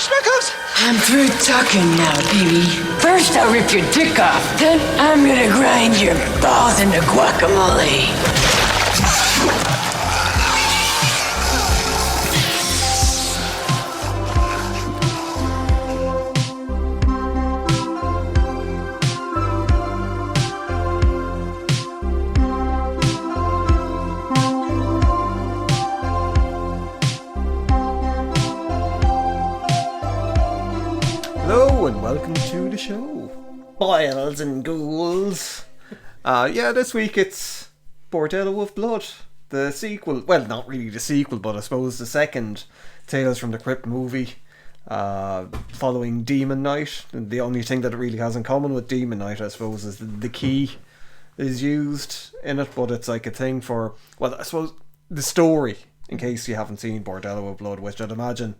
Schnickles? I'm through talking now, baby. First I'll rip your dick off, then I'm gonna grind your balls into guacamole. Welcome to the show, boils and ghouls. This week it's Bordello of Blood, the sequel. Well, not really the sequel, but I suppose the second Tales from the Crypt movie, following Demon Night. And the only thing that it really has in common with Demon Night, I suppose, is the key is used in it, but it's like a thing for, well, I suppose the story, in case you haven't seen Bordello of Blood, which I'd imagine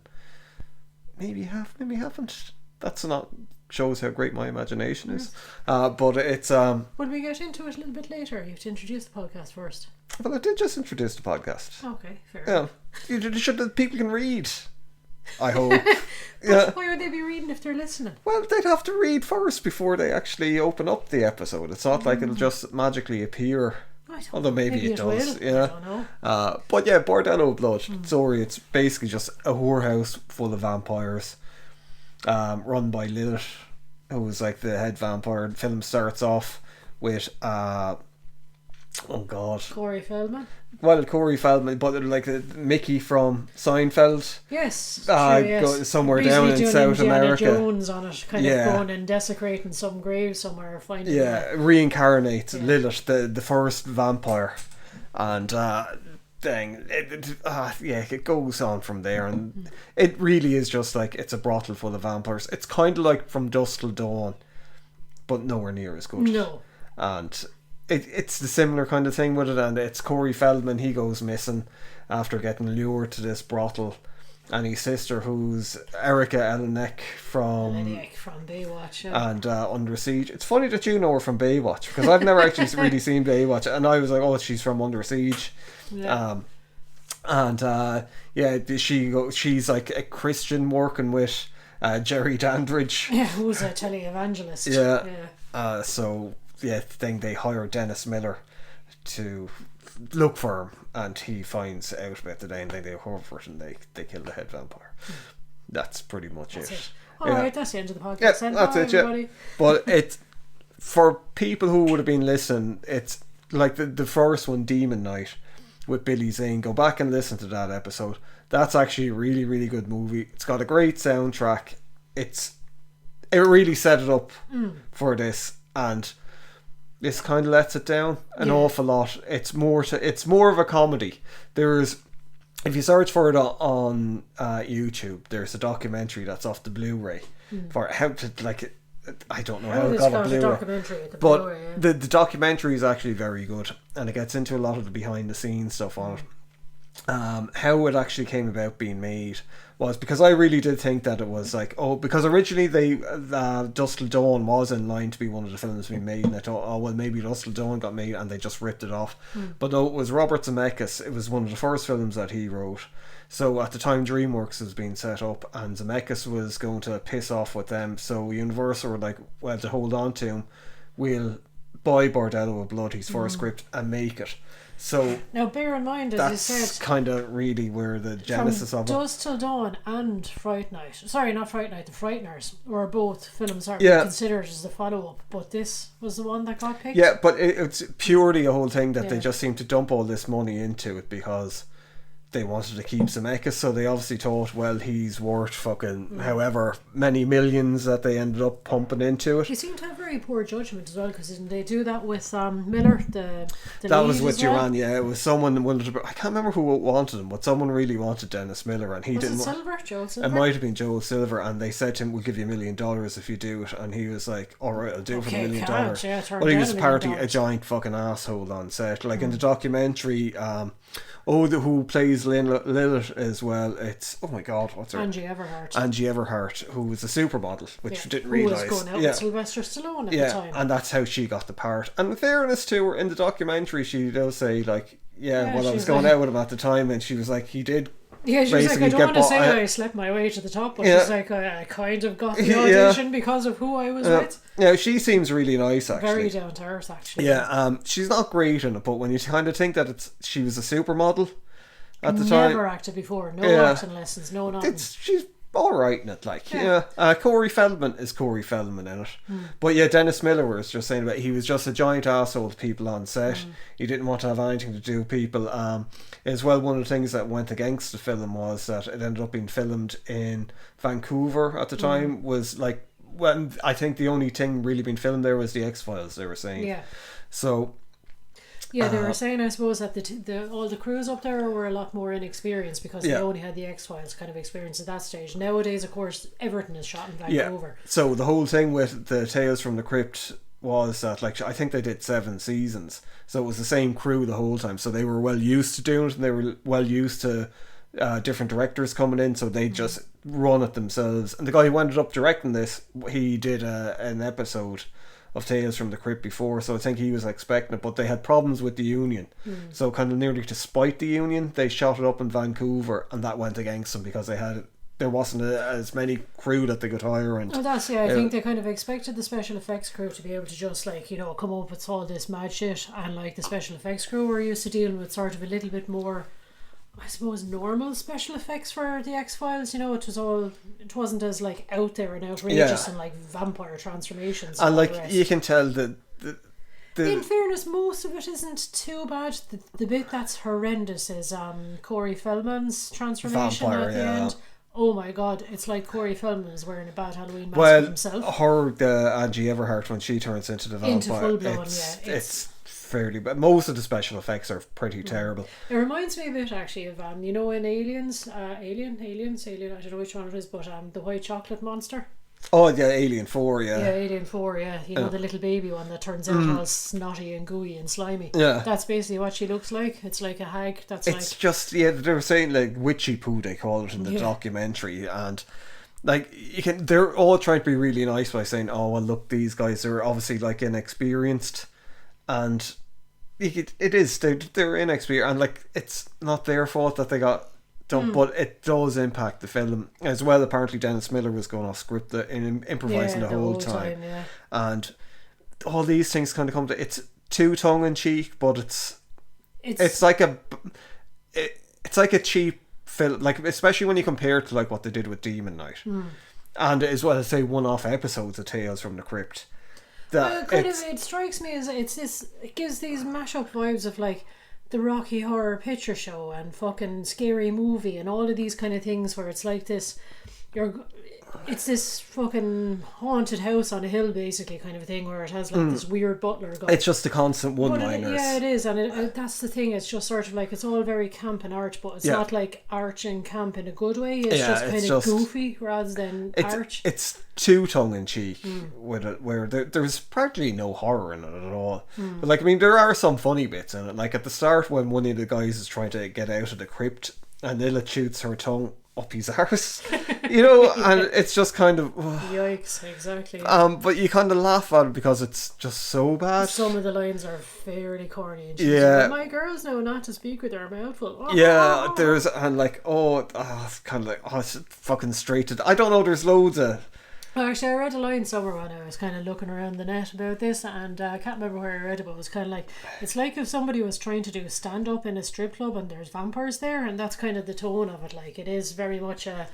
maybe you have, maybe you haven't. That's not shows how great my imagination is. But it's Will we get into it a little bit later? You have to introduce the podcast first. Well, I did just introduce the podcast. Okay, fair. Yeah, people can read. I hope. Why would they be reading if they're listening? Well, they'd have to read first before they actually open up the episode. It's not like it'll just magically appear. Although maybe it does. Will. I don't know. But yeah, Bordello of Blood. Sorry, it's basically just a whorehouse full of vampires. Run by Lilith, who was like the head vampire. The film starts off with Corey Feldman. Well, Corey Feldman, but like Mickey from Seinfeld. Yes, Goes somewhere down in South America. Jones on it, kind of going and desecrating some grave somewhere, finding. Yeah, reincarnates Lilith, the first vampire, and. It goes on from there, and it really is just like it's a brothel full of vampires. It's kind of like From Dusk Till Dawn, but nowhere near as good. No, and it's the similar kind of thing with it, and it's Corey Feldman. He goes missing after getting lured to this brothel, and his sister, who's Erica Elenek from Baywatch, and Under Siege. It's funny that you know her from Baywatch, because I've never actually really seen Baywatch, and I was like, oh, she's from Under Siege. Yeah. She's like a Christian working with Jerry Dandridge. Yeah, who's a televangelist. Then they hire Dennis Miller to look for him, and he finds out about the and then they hover it and they kill the head vampire. That's pretty much it. Alright, that's the end of the podcast. Yeah, that's it, everybody. But it's for people who would have been listening, it's like the first one, Demon Night, with Billy Zane. Go back and listen to that episode. That's actually a really, really good movie. It's got a great soundtrack. It really set it up for this, and this kind of lets it down an awful lot. It's more of a comedy. If you search for it on YouTube, there's a documentary that's off the Blu-ray for how to like. I don't know how it got a Blu-ray, but the documentary is actually very good, and it gets into a lot of the behind the scenes stuff on it. How it actually came about being made was because I really did think that it was like, because originally Dusk Till Dawn was in line to be one of the films being made, and I thought, maybe Dusk Till Dawn got made and they just ripped it off. But no, it was Robert Zemeckis. It was one of the first films that he wrote. So at the time, DreamWorks was being set up, and Zemeckis was going to piss off with them. So Universal were like, well, to hold on to him, we'll buy Bordello of Blood, his first script, and make it. So now, bear in mind, as you said, that's kind of really where the genesis of it. Dusk Till Dawn and Fright Night. Sorry, not Fright Night. The Frighteners were both films that were considered as the follow-up, but this was the one that got picked. Yeah, but it's purely a whole thing that they just seem to dump all this money into it because they wanted to keep Zemeckis, so they obviously thought, well, he's worth fucking however many millions that they ended up pumping into it. He seemed to have very poor judgment as well, because didn't they do that with Miller, the that was with Duran, it was someone I can't remember who wanted him, but someone really wanted Dennis Miller, and he didn't. Joel Silver? It might have been Joel Silver, and they said to him, we'll give you $1 million if you do it, and he was like, alright, I'll do it for $1 million. But he was apparently a giant fucking asshole on set. Like in the documentary, who plays Lilith as well, it's oh my god, what's her Angie Everhart, who was a supermodel, which didn't realise, who was going out with Sylvester Stallone at the time, and that's how she got the part. And in fairness to her, in the documentary she does say like, I was going out with him at the time, and she was like, he did Yeah, she was like, I basically don't want to say I slept my way to the top, but she's like, I kind of got the audition because of who I was with. Yeah, she seems really nice, actually. Very down to earth, actually. Yeah, she's not great in it, but when you kind of think that she was a supermodel at the time. Never acted before. No acting lessons, no nothing. She's alright in it, like. Corey Feldman is Corey Feldman in it. But yeah, Dennis Miller was just saying about he was just a giant asshole to people on set. He didn't want to have anything to do with people. As well, one of the things that went against the film was that it ended up being filmed in Vancouver at the time. Was like, when I think the only thing really being filmed there was the X-Files, they were saying. Yeah. So... Yeah, they were saying, I suppose, that all the crews up there were a lot more inexperienced because they only had the X-Files kind of experience at that stage. Nowadays, of course, everything is shot in Vancouver. Yeah. So the whole thing with the Tales from the Crypt was that, like, I think they did 7 seasons. So it was the same crew the whole time. So they were well used to doing it, and they were well used to different directors coming in. So they just run it themselves. And the guy who ended up directing this, he did an episode of Tales from the Crypt before, so I think he was expecting it, but they had problems with the union. So kind of nearly to spite the union, they shot it up in Vancouver, and that went against them because there wasn't as many crew that they could hire. And I think they kind of expected the special effects crew to be able to just, like, you know, come up with all this mad shit, and like the special effects crew were used to dealing with sort of a little bit more, I suppose, normal special effects for the X-Files. You know, it wasn't as like out there and outrageous and like vampire transformations and like you can tell that in fairness, most of it isn't too bad. The bit that's horrendous is Corey Feldman's transformation vampire, at the end. Oh my god, it's like Corey Feldman is wearing a bad Halloween mask himself. Angie Everhart, when she turns into the vampire, into full blown, it's fairly, but most of the special effects are pretty terrible. It reminds me a bit actually of you know, in Aliens, Alien, I don't know which one it is, but the white chocolate monster. Oh yeah, Alien 4, yeah. Yeah, Alien 4, yeah. You know, the little baby one that turns out all snotty and gooey and slimy. Yeah. That's basically what she looks like. It's like a hag. It's just, they were saying like witchy poo, they call it in the documentary, and like they're all trying to be really nice by saying, oh well, look, these guys are obviously like inexperienced, and they're inexperienced, and like it's not their fault that they got dumped, but it does impact the film as well. Apparently Dennis Miller was going off script and improvising the whole time. And all these things kind of come to, it's too tongue-in-cheek, but it's like a cheap film, like, especially when you compare it to like what they did with Demon Knight, and as well as say one-off episodes of Tales from the Crypt. It strikes me as it gives these mashup vibes of like the Rocky Horror Picture Show and fucking Scary Movie and all of these kind of things where it's like this, it's this fucking haunted house on a hill basically kind of a thing where it has like this weird butler guy. It's just the constant one-liners. It is, and that's the thing, it's just sort of like, it's all very camp and arch, but it's not like arch and camp in a good way. It's just kind of goofy rather than arch. It's too tongue-in-cheek with it, where there's practically no horror in it at all. But like, I mean, there are some funny bits in it, like at the start when one of the guys is trying to get out of the crypt and Lilith shoots her tongue up his arse, you know, and it's just kind of yikes, exactly. But you kind of laugh at it because it's just so bad. Some of the lines are fairly corny. And like, my girls know not to speak with their mouth full. There's and like it's kind of like it's fucking straight to. I don't know. There's loads of. Well, actually, I read a line somewhere when I was kind of looking around the net about this, and I can't remember where I read it, but it was kind of like, it's like if somebody was trying to do stand-up in a strip club and there's vampires there, and that's kind of the tone of it. Like, it is very much an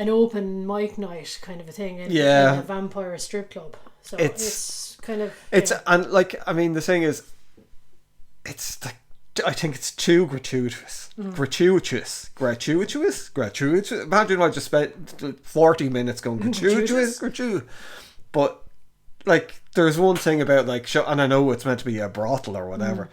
open mic night kind of a thing in a vampire strip club. So it's kind of... And, like, I mean, the thing is, it's like, I think it's too gratuitous. Gratuitous. Imagine I just spent 40 minutes going gratuitous. But like, there's one thing about like, and I know it's meant to be a brothel or whatever,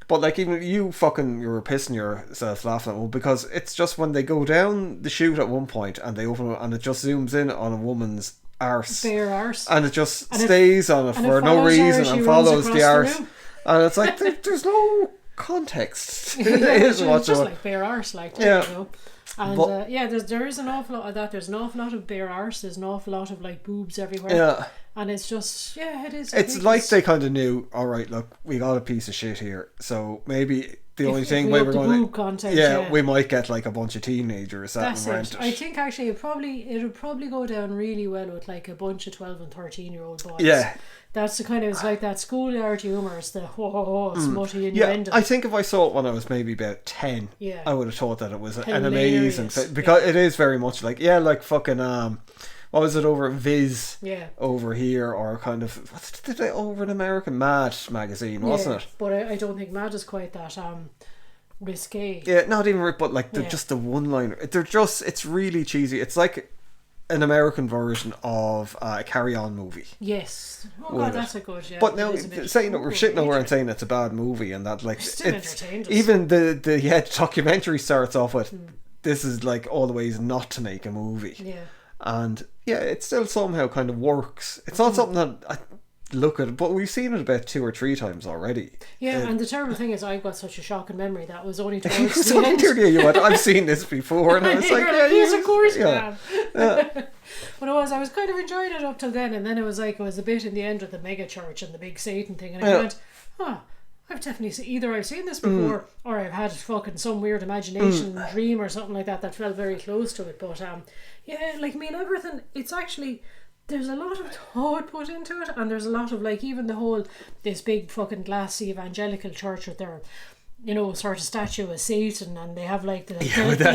but like, even you were pissing yourself laughing at one, because it's just when they go down the chute at one point and they open it and it just zooms in on a woman's arse, bare arse, and it just stays on it for no reason and follows the arse, and it's like there's no context. It's just like bare arse, like, you know. And there is an awful lot of that. There's an awful lot of bare arse. There's an awful lot of like boobs everywhere. And it's just it is. It's like they kind of knew, all right, look, we got a piece of shit here, so maybe the only if thing we we up were the going boob content, we might get like a bunch of teenagers sat that's and rent it. it. I think actually it'd probably go down really well with like a bunch of 12 and 13-year-old boys. Yeah. That's the kind of, it's like that schoolyard humour. It's the smutty innuendo. I think if I saw it when I was maybe about 10, Yeah. I would have thought that it was an Hilarious. amazing thing. Because it is very much like, like fucking, what was it over Viz over here, or kind of, what's it over in America? Mad magazine, wasn't it? But I don't think Mad is quite that risque. Yeah, not even, but like just the one-liner. It's really cheesy. It's like an American version of a Carry On movie. Yes. Oh God, that's a good, yeah. But now, saying that we're shitting over and saying it's a bad movie and that, like, still it's entertained us. even the documentary starts off with this is like all the ways not to make a movie. Yeah. And it still somehow kind of works. It's not something that I look at, but we've seen it about 2 or 3 times already. Yeah, and the terrible thing is I've got such a shocking memory that was only towards So the end. you went, I've seen this before, and I was like, yes, of course, yeah. But I was kind of enjoying it up till then, and then it was a bit in the end with the mega church and the big Satan thing, and I went, I've definitely I've seen this before, or I've had fucking some weird imagination dream or something like that felt very close to it. But everything, it's actually, there's a lot of thought put into it, and there's a lot of, like, even the whole, this big fucking glassy evangelical church with their, sort of statue of Satan, and they have like the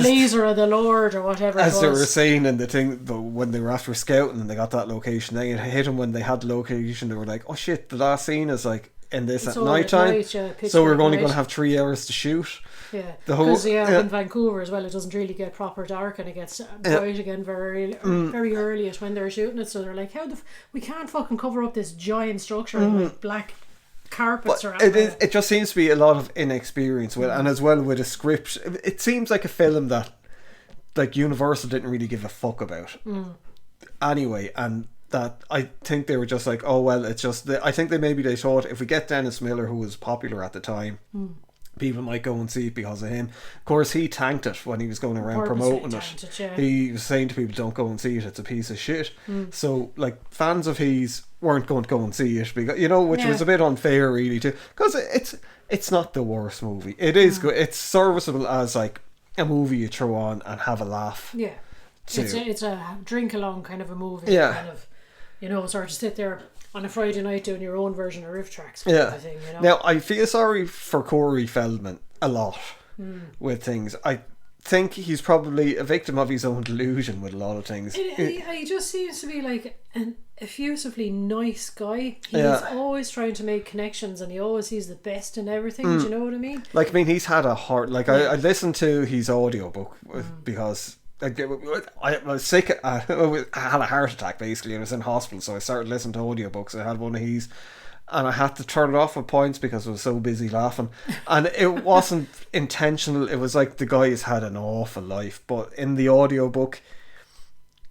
laser of the Lord or whatever. As they were saying in the thing, when they were after scouting and they got that location, they hit them when they had the location. They were like, "Oh shit, the last scene is like in this at night time, so we're only going to have 3 hours to shoot." Yeah, because in Vancouver as well, it doesn't really get proper dark, and it gets bright again very early at when they're shooting it. So they're like, we can't fucking cover up this giant structure with black carpets around it just seems to be a lot of inexperience with, and as well with a script. It seems like a film that, like, Universal didn't really give a fuck about anyway, and that I think they were just like, oh well, it's just I think they thought if we get Dennis Miller, who was popular at the time, people might go and see it because of him. Of course, he tanked it when he was going around promoting it. He was saying to people, don't go and see it, it's a piece of shit. So, like, fans of his weren't going to go and see it because, which was a bit unfair really too, because it's not the worst movie. It is good. It's serviceable as like a movie you throw on and have a laugh. Yeah, it's a drink along kind of a movie. Yeah, kind of, sort of sit there on a Friday night doing your own version of riff tracks. Kind of thing, Now, I feel sorry for Corey Feldman a lot with things. I think he's probably a victim of his own delusion with a lot of things. He just seems to be like an effusively nice guy. He's always trying to make connections, and he always sees the best in everything. Do you know what I mean? Like, I mean, he's had a heart. Like, I listened to his audiobook because I was sick. I had a heart attack basically, and I was in hospital, so I started listening to audiobooks. I had one of his, and I had to turn it off at points because I was so busy laughing. And it wasn't intentional. It was like the guy's had an awful life, but in the audiobook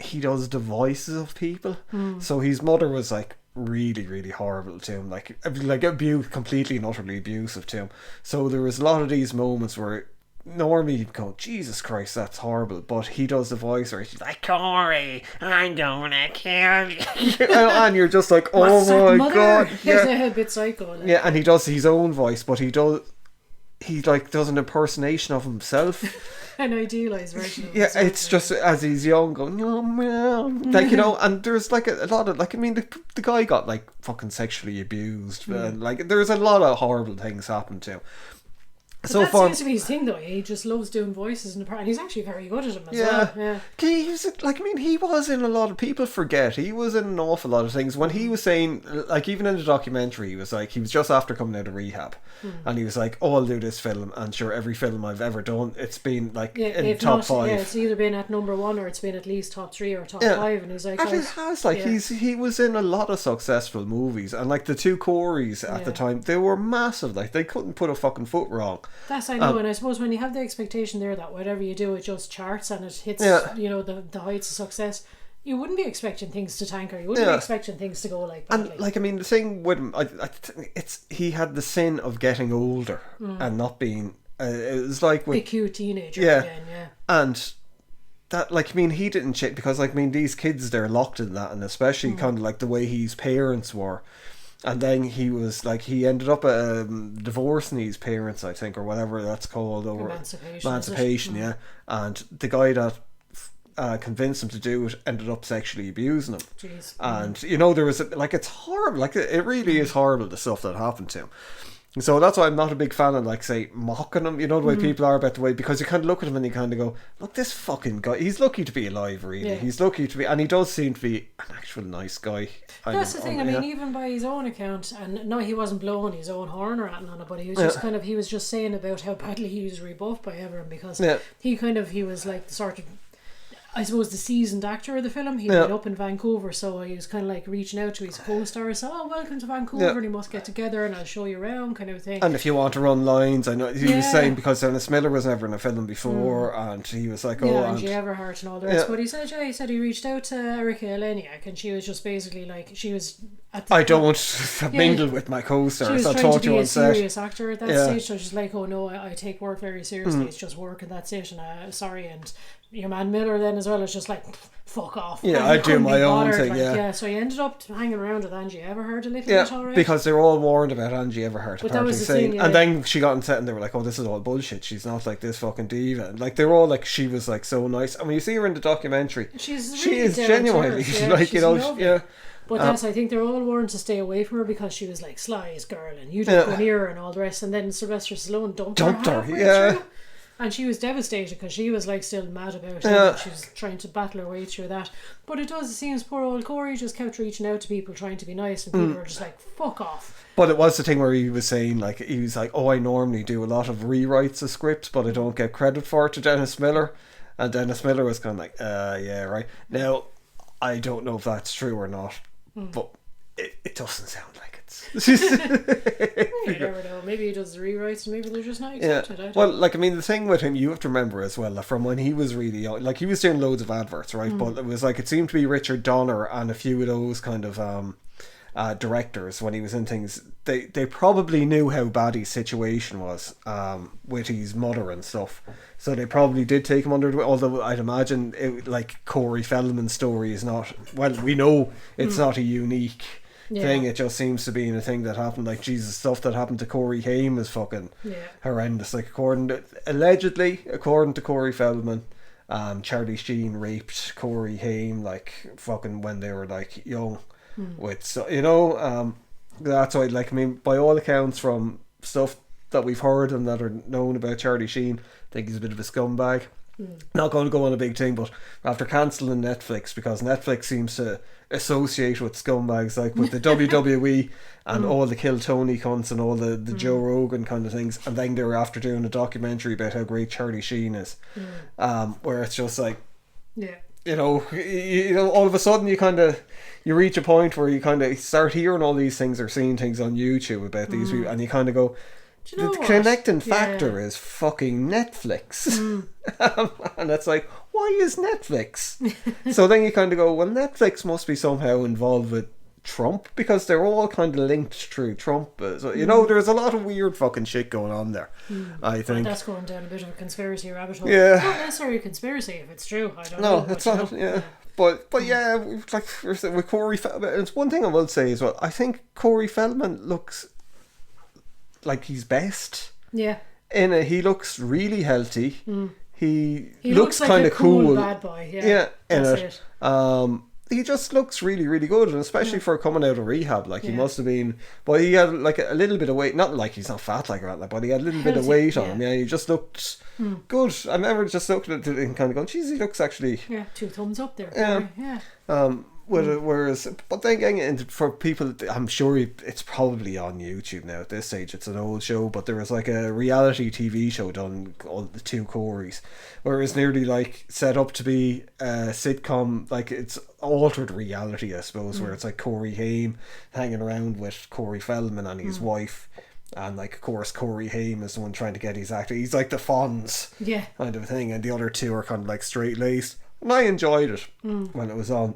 he does the voices of people. So his mother was like really, really horrible to him, like completely and utterly abusive to him. So there was a lot of these moments where normally you'd go, Jesus Christ, that's horrible, but he does the voice where he's like, Corey, I'm gonna kill you. And you're just like, oh my god. He's a bit psycho. Like. Yeah, and he does his own voice, but he does an impersonation of himself. An idealised version of himself. Yeah, it's just as he's young going, oh man, like, and there's like a lot of, like, I mean, the guy got like fucking sexually abused, and like there's a lot of horrible things happen to him. But so that seems to be his thing, though. He just loves doing voices in the part, and he's actually very good at them as well. Yeah, he was in a lot of, people forget he was in an awful lot of things. When he was saying, like, even in the documentary, he was like, he was just after coming out of rehab, and he was like, oh, I'll do this film, and sure, every film I've ever done, it's been like in top 5. Yeah, it's either been at number 1 or it's been at least top 3 or top 5, and he's like, and it has, like, he was in a lot of successful movies, and like the two Coreys at the time, they were massive. Like, they couldn't put a fucking foot wrong. That's, I know, and I suppose when you have the expectation there that whatever you do, it just charts and it hits, the heights of success, you wouldn't be expecting things to tanker. You wouldn't be expecting things to go like badly. And, like, I mean, the thing with him, he had the sin of getting older and not being, it was like with... a cute teenager again, And that, like, I mean, he didn't check, because, like, I mean, these kids, they're locked in that, and especially kind of like the way his parents were. And then he was like, he ended up divorcing his parents, I think, or whatever that's called, over emancipation, yeah. And the guy that convinced him to do it ended up sexually abusing him. Jeez. And you know, there was like, it's horrible, like it really is horrible, the stuff that happened to him. And so that's why I'm not a big fan of, like, say, mocking him, you know, the way people are about the way, because you kind of look at him and you kind of go, look, this fucking guy, he's lucky to be alive, really. He's lucky to be, and he does seem to be an actual nice guy. That's the thing, I mean, even by his own account, and no, he wasn't blowing his own horn or anything on it, but he was just kind of, he was just saying about how badly he was rebuffed by everyone, because he was like the sort of, I suppose, the seasoned actor of the film. He'd been up in Vancouver, so he was kind of like reaching out to his co-stars. So, welcome to Vancouver, and he must get together and I'll show you around, kind of thing. And if you want to run lines, I know he was saying, because Dennis Miller was never in a film before, and he was like, Angie Everhart and all the rest. But he said he reached out to Erica Eleniak, and she was just basically like, she was I don't mingle with my co-stars. I taught you on set. She was trying to be a serious actor at that stage, so she's like, oh no, I take work very seriously. It's just work and that's it. And sorry, and your man Miller then as well is just like, fuck off. Yeah, I do my own thing. Like, so he ended up hanging around with Angie Everhart a little bit, alright. Because they were all warned about Angie Everhart. But that was the thing, and then she got on set and they were like, oh, this is all bullshit. She's not like this fucking diva. And like, they were all like, she was like so nice. And when you see her in the documentary, she is genuinely like, you know, But I think they're all warned to stay away from her because she was like Sly's girl and you don't go near her and all the rest. And then Sylvester Stallone dumped her through. And she was devastated because she was like still mad about it. She was trying to battle her way through that. But it seems poor old Corey just kept reaching out to people trying to be nice, and people were just like, fuck off. But it was the thing where he was saying, like, he was like, oh, I normally do a lot of rewrites of scripts, but I don't get credit for it to Dennis Miller. And Dennis Miller was kind of like, yeah, right. Now, I don't know if that's true or not, but it doesn't sound like it. You never know. Maybe he does the rewrites and maybe they're just not accepted. Well, like, I mean, the thing with him, you have to remember as well, that from when he was really young, like, he was doing loads of adverts, right? But it was like, it seemed to be Richard Donner and a few of those kind of directors when he was in things. They probably knew how bad his situation was with his mother and stuff. So they probably did take him under, although I'd imagine like Corey Feldman's story is not, well, we know it's not a unique thing. It just seems to be a thing that happened. Like, Jesus, stuff that happened to Corey Haim is fucking horrendous. Like, allegedly, according to Corey Feldman, Charlie Sheen raped Corey Haim like fucking when they were like young. With, so, you know, that's why, like, I mean, by all accounts from stuff that we've heard and that are known about Charlie Sheen, I think he's a bit of a scumbag. Not going to go on a big thing, but after cancelling Netflix, because Netflix seems to associate with scumbags, like with the WWE and all the Kill Tony cunts and all the Joe Rogan kind of things, and then they were after doing a documentary about how great Charlie Sheen is, where it's just like, you know, all of a sudden you reach a point where you kind of start hearing all these things or seeing things on YouTube about these people, and you kind of go, the connecting factor is fucking Netflix. And it's like, why is Netflix? So then you kind of go, well, Netflix must be somehow involved with Trump, because they're all kind of linked through Trump. So, you know, there's a lot of weird fucking shit going on there, I think. That's going down a bit of a conspiracy rabbit hole. It's not necessarily a conspiracy if it's true. I don't know. No, it's not, But yeah, like with Corey Feldman, it's one thing I will say as well. I think Corey Feldman looks like he's best. Yeah. He looks really healthy. He looks like kind of cool bad boy. Yeah. That's it. He just looks really, really good, and especially for coming out of rehab, like he must have been. But he had like a little bit of weight, not like he's not fat like that, but he had a little bit of weight on him. Yeah, he just looked good. I remember just looking at it and kind of going, "Geez, he looks actually." Yeah, 2 thumbs up there. Yeah. Whereas, but then getting into, for people, I'm sure it's probably on YouTube now at this stage. It's an old show, but there was like a reality TV show done called The Two Coreys, where it was nearly like set up to be a sitcom, like it's altered reality, I suppose, where it's like Corey Haim hanging around with Corey Feldman and his wife. And like, of course, Corey Haim is the one trying to get his actor. He's like the Fonz kind of thing, and the other two are kind of like straight laced. And I enjoyed it when it was on.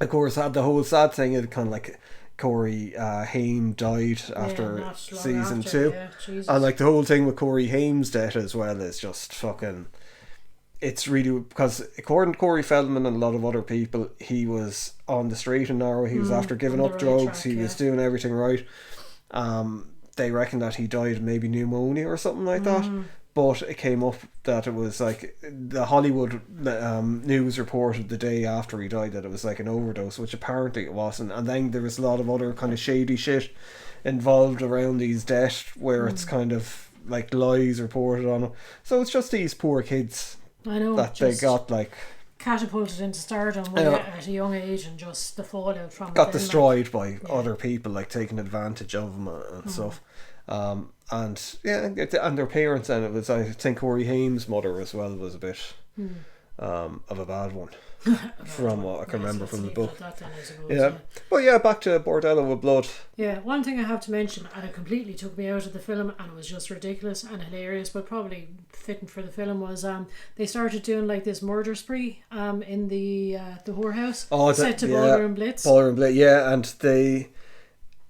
Of course, had the whole sad thing. It kind of like Corey Haim died after season 2, and like the whole thing with Corey Haim's death as well is just fucking. it's really because according to Corey Feldman and a lot of other people, he was on the straight and narrow. He was after giving up drugs. He was doing everything right. They reckon that he died of maybe pneumonia or something like that. But it came up that it was like the Hollywood news reported the day after he died that it was like an overdose, which apparently it wasn't. And then there was a lot of other kind of shady shit involved around his death, where it's kind of like lies reported on him. So it's just these poor kids that they got like catapulted into stardom at a young age, and just the fallout from got destroyed by other people like taking advantage of them and stuff. And their parents, and it was, I think Corey Haim's mother as well was a bit of a bad one. From what I can remember from the book. But yeah, back to Bordello of Blood. Yeah, one thing I have to mention, and it completely took me out of the film, and it was just ridiculous and hilarious, but probably fitting for the film, was they started doing like this murder spree in the whorehouse set to Ballroom Blitz. Ballroom Blitz, yeah, and they.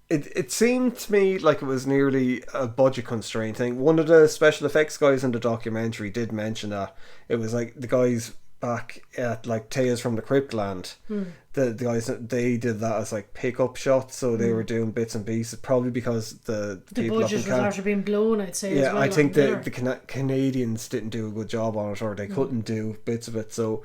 It seemed to me like it was nearly a budget constraint thing. One of the special effects guys in the documentary did mention that it was like the guys back at like Tales from the Crypt land, the guys, they did that as like pick-up shots, so they were doing bits and pieces, probably because the people budget was after being blown, I'd say. Yeah, as well, I think the Canadians didn't do a good job on it, or they couldn't do bits of it, so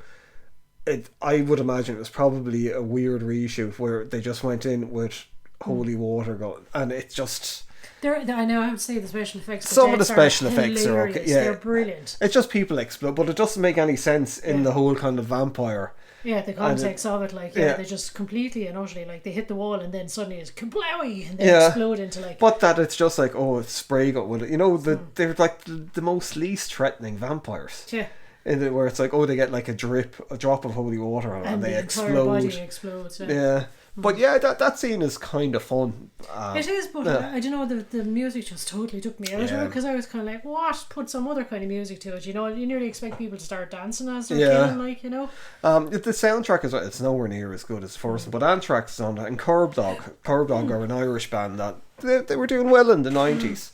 I would imagine it was probably a weird reshoot where they just went in with holy water going, and it just... I know, I would say the special effects. Some of the special effects are okay. Yeah, they're brilliant. It's just people explode, but it doesn't make any sense in the whole kind of vampire. Yeah, the context of it, like they just completely and utterly, like they hit the wall and then suddenly it's kablowy and then explode into like. But that it's just like, oh, it's spray gun with it. You know, they're like the most least threatening vampires. Yeah. Where it's like, oh, they get like a drop of holy water on it and they explode. Body explodes. Yeah. But yeah, that scene is kind of fun. It is, but I don't know, the music just totally took me out of it, because I was kind of like, what? Put some other kind of music to it, you know? You nearly expect people to start dancing as they're killing, like, you know? The soundtrack is, it's nowhere near as good as the first one, but Anthrax is on that, and Curb Dog are an Irish band that they were doing well in the 90s.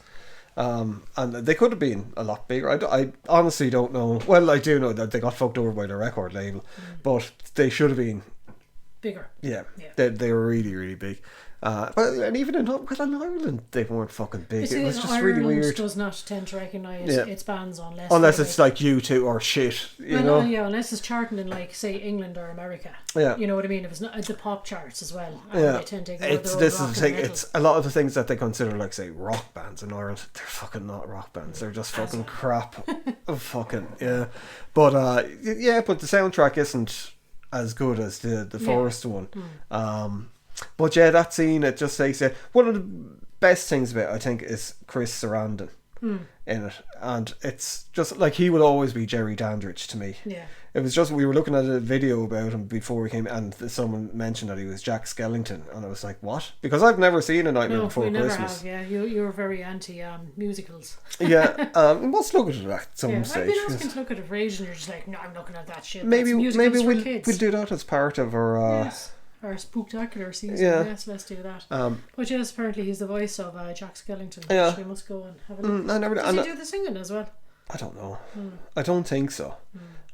And they could have been a lot bigger. I honestly don't know. Well, I do know that they got fucked over by the record label, but they should have been bigger. Yeah. They were really, really big. And even in Ireland, they weren't fucking big. It was just Ireland really weird. Does not tend to recognise its bands unless it's like U2 or shit, you know? Unless it's charting in, like, say, England or America. Yeah. You know what I mean? If it's not the pop charts as well. Yeah. They tend to it's a lot of the things that they consider, like, say, rock bands in Ireland, they're fucking not rock bands. They're just fucking crap. Fucking, yeah. But, but the soundtrack isn't as good as the first one. But yeah, that scene, it just takes it. One of the best things about it, I think, is Chris Sarandon in it, and it's just like, he will always be Jerry Dandridge to me. Yeah, it was just, we were looking at a video about him before we came, and someone mentioned that he was Jack Skellington, and I was like, what? Because I've never seen A Nightmare Before Christmas. Have, yeah, you're very anti musicals. Yeah, let's look at it at some stage. I've been asking to look at it for ages, and you're just like, no, I'm looking at that shit. Maybe we'll do that as part of our our spooktacular season. Yes, let's do that. But yes, apparently he's the voice of Jack Skellington. Yeah, we must go and have a look. Does he do the singing as well? I don't know. I don't think so.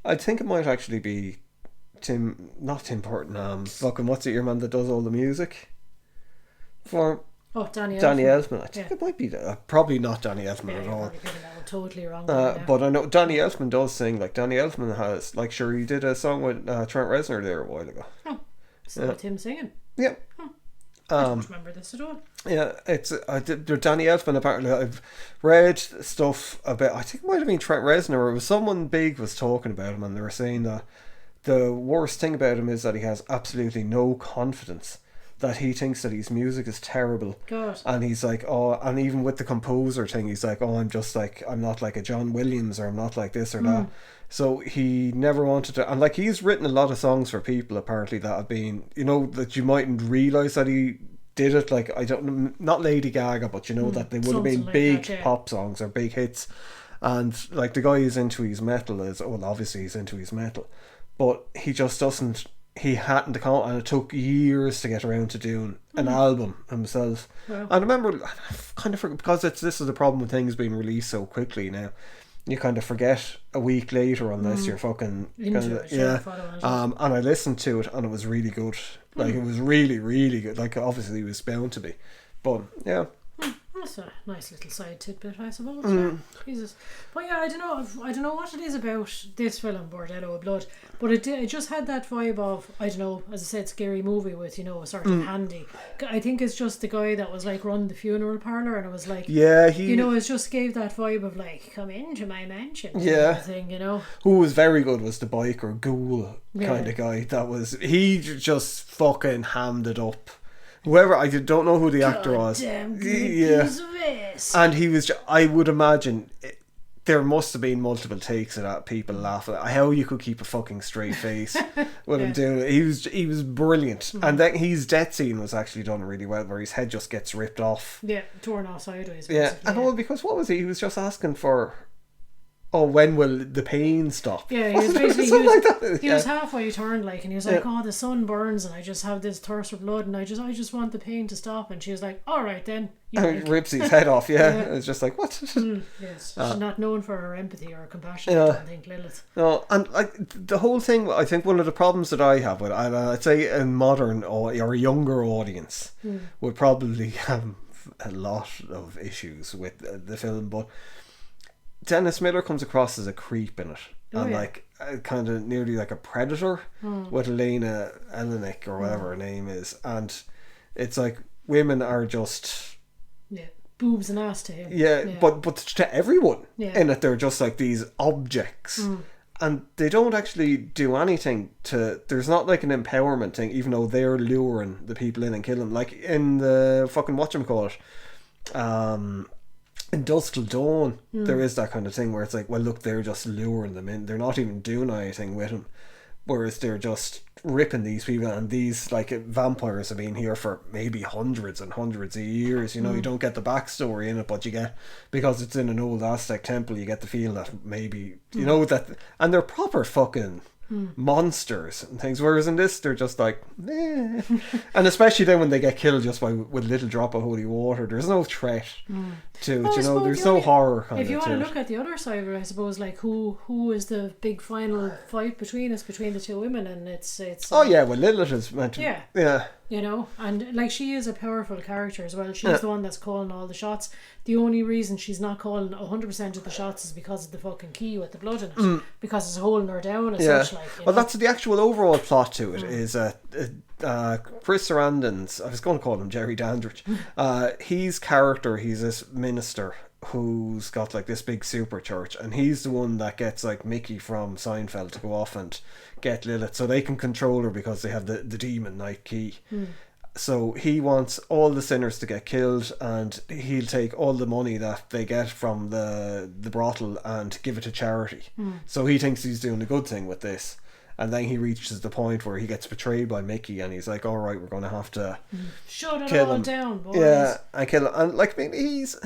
I think it might actually be not Tim Burton. Fucking, what's it, your man that does all the music for? Oh, Danny Elfman. I think it might be probably not Danny Elfman at all. Totally wrong. But I know Danny Elfman does sing. Like, Danny Elfman has, like, sure, he did a song with Trent Reznor there a while ago. Oh, so with him singing. Yeah. I don't remember this at all. Yeah, it's Danny Elfman. Apparently, I've read stuff about. I think it might have been Trent Reznor, or it was someone big was talking about him, and they were saying that the worst thing about him is that he has absolutely no confidence. That he thinks that his music is terrible. God. And he's like, oh, and even with the composer thing, he's like, oh, I'm not like a John Williams, or I'm not like this or that. So he never wanted to, and like, he's written a lot of songs for people apparently that have been, you know, that you mightn't realise that he did it. Like, I don't know, not Lady Gaga, but you know, that they would have been like big pop songs or big hits. And like, the guy is into his metal, obviously he's into his metal, but he just doesn't. He hadn't account, and it took years to get around to doing an album himself. Wow. And I remember, I kind of forgot, because this is the problem with things being released so quickly now. you kind of forget a week later unless you're fucking Into it, yeah. follow it. And I listened to it and it was really good. Like it was really, really good. Like obviously it was bound to be, but yeah. That's a nice little side tidbit, I suppose. Yeah. Jesus, but yeah, I don't know what it is about this film, Bordello of Blood, but it just had that vibe of, I don't know, as I said, scary movie with, you know, a sort of handy. I think it's just the guy that was like run the funeral parlour, and it was like, Yeah, you know, it just gave that vibe of like, come into my mansion, Yeah. kind of thing, you know. Who was very good was the biker ghoul kind of guy. He just fucking hammed it up. Whoever, I don't know who the actor was. Damn good Yeah. piece of ass. And he was, I would imagine, there must have been multiple takes of that, people laughing at how you could keep a fucking straight face with him doing it. He was brilliant. And then his death scene was actually done really well, where his head just gets ripped off. Yeah, torn off sideways. Yeah, basically, and all because what was he? He was just asking for, oh, when will the pain stop? Yeah, he was basically Something like that. he was halfway turned, like, and he was like, "Oh, the sun burns, and I just have this thirst for blood, and I just want the pain to stop." And she was like, "All right then." And rips his head off. Yeah, it's just like what? Yes, she's not known for her empathy or compassion. I don't think Lilith. No, and like the whole thing, I think one of the problems that I have with, and I'd say a modern or a younger audience would probably have a lot of issues with the film, but Dennis Miller comes across as a creep in it, like kind of nearly like a predator with Elena Elenick or whatever her name is, and it's like women are just boobs and ass to him. Yeah. But to everyone in it, they're just like these objects. And they don't actually do anything to... There's not like an empowerment thing, even though they're luring the people in and killing them. Like in the fucking whatchamacallit, in Dusk Till Dawn, there is that kind of thing where it's like, well, look, they're just luring them in. They're not even doing anything with them. Whereas they're just ripping these people, and these like vampires have been here for maybe hundreds and hundreds of years. You know, you don't get the backstory in it, but you get, because it's in an old Aztec temple, you get the feeling that maybe, you know, that, and they're proper fucking monsters and things, whereas in this they're just like and especially then when they get killed just by with a little drop of holy water, there's no threat to it, you know, there's no horror kind if you of want to to look at the other side of it, I suppose, like who is the big final fight between the two women, and it's oh yeah, well Lilith is meant to, yeah, you know, and like she is a powerful character as well. She's the one that's calling all the shots. The only reason she's not calling 100% of the shots is because of the fucking key with the blood in it, because it's holding her down as such, like, you know? That's the actual overall plot to it, is Chris Sarandon's, I was going to call him Jerry Dandridge, his character, he's this minister who's got like this big super church, and he's the one that gets like Mickey from Seinfeld to go off and get Lilith so they can control her because they have the demon night key. So he wants all the sinners to get killed, and he'll take all the money that they get from the brothel and give it to charity. So he thinks he's doing a good thing with this. And then he reaches the point where he gets betrayed by Mickey, and he's like, all right, we're going to have to shut it kill all him down, boys. Yeah, and kill him. And like, I mean, he's...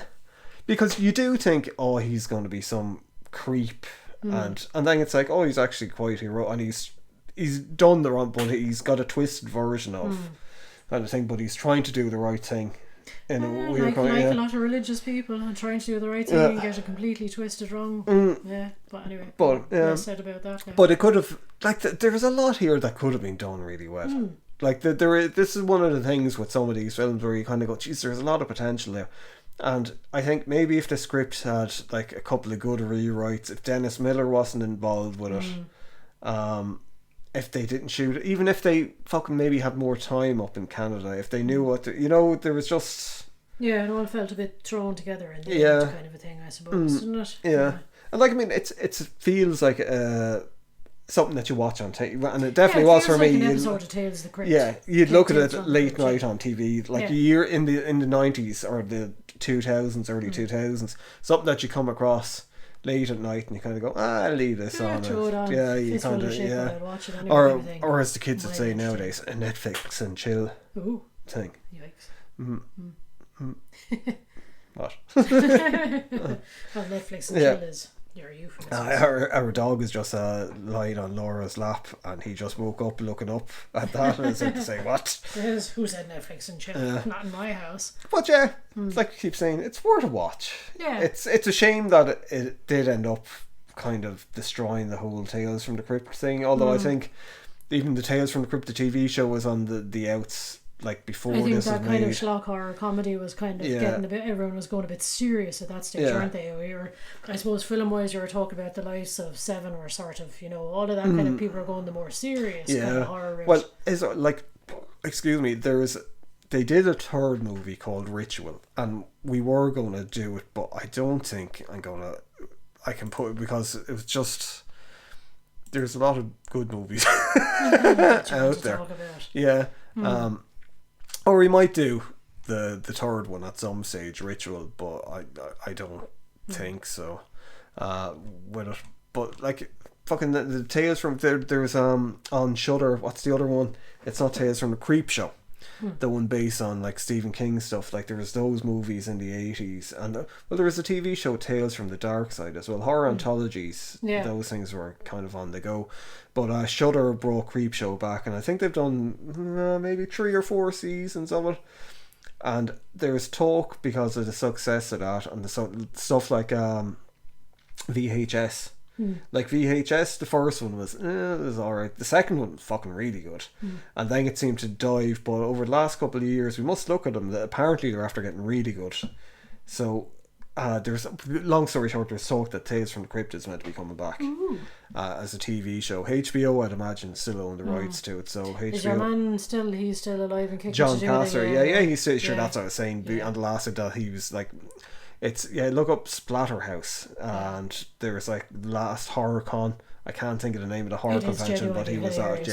Because you do think, oh, he's going to be some creep. And then it's like, oh, he's actually quite hero, and he's done the wrong, but he's got a twisted version of kind of thing, but he's trying to do the right thing in a weird like kind, a lot of religious people, and trying to do the right thing and get it completely twisted wrong. But anyway, less said about that now. But it could have, like, there was a lot here that could have been done really well. Like, this is one of the things with some of these films where you kind of go, geez, there's a lot of potential there. And I think maybe if the script had like a couple of good rewrites, if Dennis Miller wasn't involved with it, if they didn't shoot it, even if they fucking maybe had more time up in Canada, if they knew what to, you know, there was just... Yeah, it all felt a bit thrown together in the end, kind of a thing, I suppose, didn't it? Yeah. And like, I mean, it feels like something that you watch on TV, and it definitely was for like me. An episode of Tales of the Crypt. Yeah, you'd look at it late night on TV, like a year in the 90s or the 2000s, early 2000s, something that you come across late at night and you kind of go, I'll leave this on. Throw it on. Yeah, you kind of, watch it anyway, or as the kids would say nowadays, a Netflix and chill thing. Yikes. What? Well, Netflix and chill is You're a euphemism. Our dog is just lying on Laura's lap, and he just woke up looking up at that and said to say, what? Who said Netflix and chill? Not in my house. But yeah, like I keep saying, it's worth a watch. Yeah. It's a shame that it did end up kind of destroying the whole Tales from the Crypt thing, although I think even the Tales from the Crypt, the TV show, was on the outs like before this was made. I think that kind of schlock horror comedy was kind of getting a bit, everyone was going a bit serious at that stage, weren't they? I suppose film wise you were talking about the likes of Seven, or sort of, you know, all of that kind of people are going the more serious kind of horror route. Well, is like, excuse me, they did a third movie called Ritual, and we were going to do it, but I don't think I can put it, because it was just, there's a lot of good movies out there. Yeah. Or we might do the third one at some stage, Ritual, but I don't think so. With it, but like fucking the Tales from there's on Shudder. What's the other one? It's not Tales from the Creep Show. The one based on like Stephen King stuff. Like there was those movies in the 80s, and well, there was a TV show, Tales from the Dark Side, as well. Horror anthologies. Those things were kind of on the go. But Shudder brought Creep Show back, and I think they've done maybe 3 or 4 seasons of it. And there's talk, because of the success of that, and the stuff like VHS. Like VHS, the first one was alright. The second one was fucking really good, and then it seemed to dive. But over the last couple of years, we must look at them. That apparently they're after getting really good. So there's, long story short, there's talk that Tales from the Crypt is meant to be coming back as a TV show. HBO, I'd imagine, still own the rights to it. So HBO. Is your man still? He's still alive and kicking? John Passer, yeah, he's still sure. That's what I was saying. On the last of that, he was like. It's look up Splatterhouse, and there's like last HorrorCon. I can't think of the name of the horror convention, but he was out.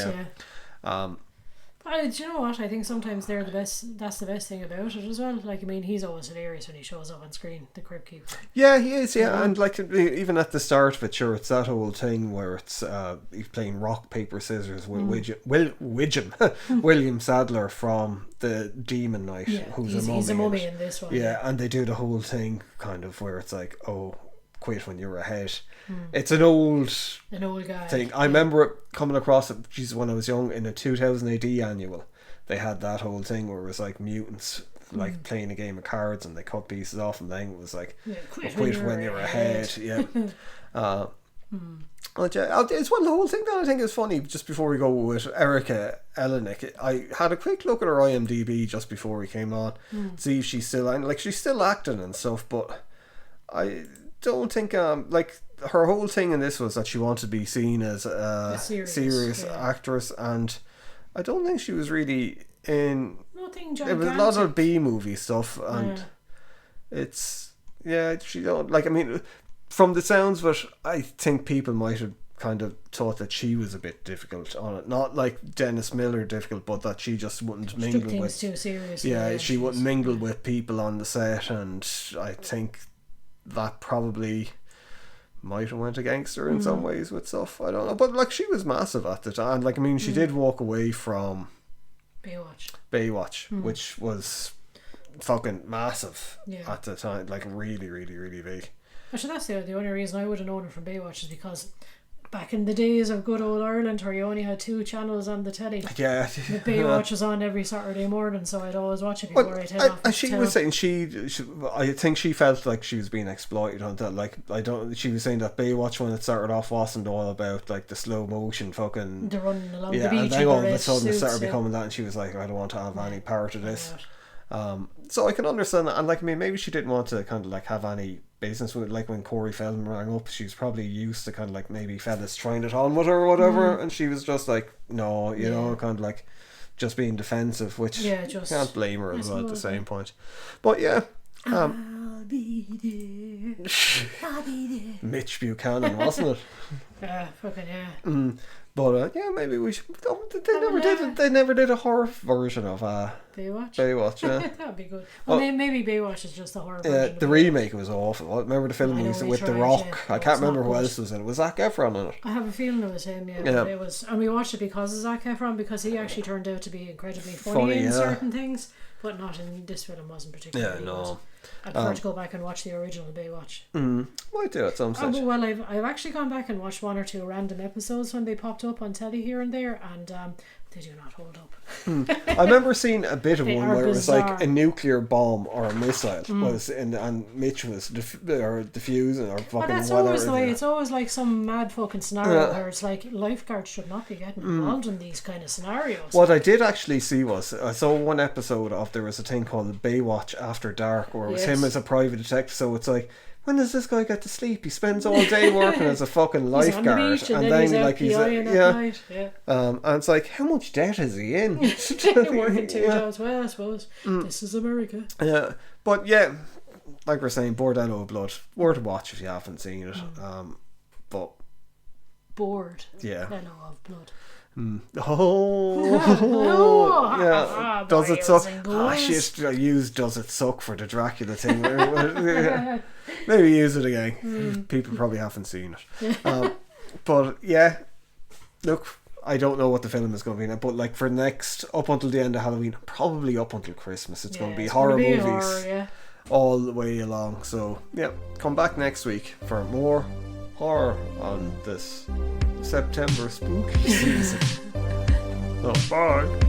Do you know what? I think sometimes they're the best. That's the best thing about it as well. Like, I mean, he's always hilarious when he shows up on screen, the Crypt Keeper. Yeah, he is. Yeah, and like even at the start of it, sure, it's that whole thing where it's he's playing rock paper scissors with William Sadler from the Demon Knight, who's he's a mummy in this one. Yeah, and they do the whole thing kind of where it's like, oh, quit when you're ahead. It's an old guy thing. I remember it coming across it, when I was young, in a 2000 AD annual. They had that whole thing where it was like mutants like playing a game of cards, and they cut pieces off, and then it was like quit when you're ahead. Yeah. It's one, the whole thing that I think is funny, just before we go with Erica Elenick, I had a quick look at her IMDb just before we came on, see if she's still, like, she's still acting and stuff, but I don't think like her whole thing in this was that she wanted to be seen as a serious actress, and I don't think she was really in. Nothing gigantic. It was a lot of B movie stuff, and it's she don't like. I mean, from the sounds of it, I think people might have kind of thought that she was a bit difficult on it. Not like Dennis Miller difficult, but that she just wouldn't mingle with. Too seriously. Yeah, she wouldn't mingle with people on the set, and I think that probably might have went against her in some ways with stuff. I don't know, but like, she was massive at the time. Like, I mean, she did walk away from Baywatch, which was fucking massive at the time, like really, really, really big. Actually, that's the only reason I would have known her from Baywatch, is because back in the days of good old Ireland, where you only had 2 channels on the telly. Yeah. The Baywatch was on every Saturday morning, so I'd always watch it before I'd head off. She was saying she I think she felt like she was being exploited on that. Like, she was saying that Baywatch, when it started off, wasn't all about like the slow motion fucking the running along the beach, and then all of a sudden it started becoming that, and she was like, I don't want to have any part of this. So I can understand that, and like, I mean, maybe she didn't want to kind of like have any business with, like, when Corey Feldman rang up, she was probably used to kind of like maybe fellas trying it on with her or whatever, and she was just like, no, you know, kind of like just being defensive, which can't blame her as well at the same point. But I'll be there. I'll be there. Mitch Buchanan, wasn't it? Yeah, fucking But maybe we should. They never did a horror version of Baywatch. That would be good. Well, maybe Baywatch is just a horror version. The remake was awful. Remember the film with The Rock? I can't remember who else was in it. Was Zac Efron in it? I have a feeling it was him. Yeah. It was, and we watched it because of Zac Efron, because he actually turned out to be incredibly funny in certain things. but not in this film. Wasn't particularly. Yeah, no. Good. I'd prefer to go back and watch the original Baywatch. Might do at some stage. Well, I've actually gone back and watched 1 or 2 random episodes when they popped up on telly here and there, and they do not hold up. I remember seeing a bit of They one are where it was like bizarre. a nuclear bomb or a missile was in, and Mitch was diffusing or fucking But that's whatever. always the way. It's always like some mad fucking scenario where it's like lifeguards should not be getting involved in these kind of scenarios. What I did actually see was I saw one episode of, there was a thing called Baywatch After Dark, where it was Yes. him as a private detective. So it's like, when does this guy get to sleep? He spends all day working as a fucking He's on the lifeguard, beach and then he's like he's at night. Yeah. and it's like, how much debt is he in? Working 2 jobs. Well, I suppose this is America. Yeah, but yeah, like we're saying, Bordello of Blood, worth a watch if you haven't seen it. But Bored. yeah. Fellow of blood. Oh, yeah. Does it boys suck? and Ah, girls. shit, I used "Does it suck" for the Dracula thing. Yeah. Maybe use it again. People probably haven't seen it. But yeah, look, I don't know what the film is going to be now, but like for next, up until the end of Halloween, probably up until Christmas, it's going to be it's horror gonna be movies horror, yeah. all the way along. So yeah, come back next week for more horror on this September spooky season. Oh, bye.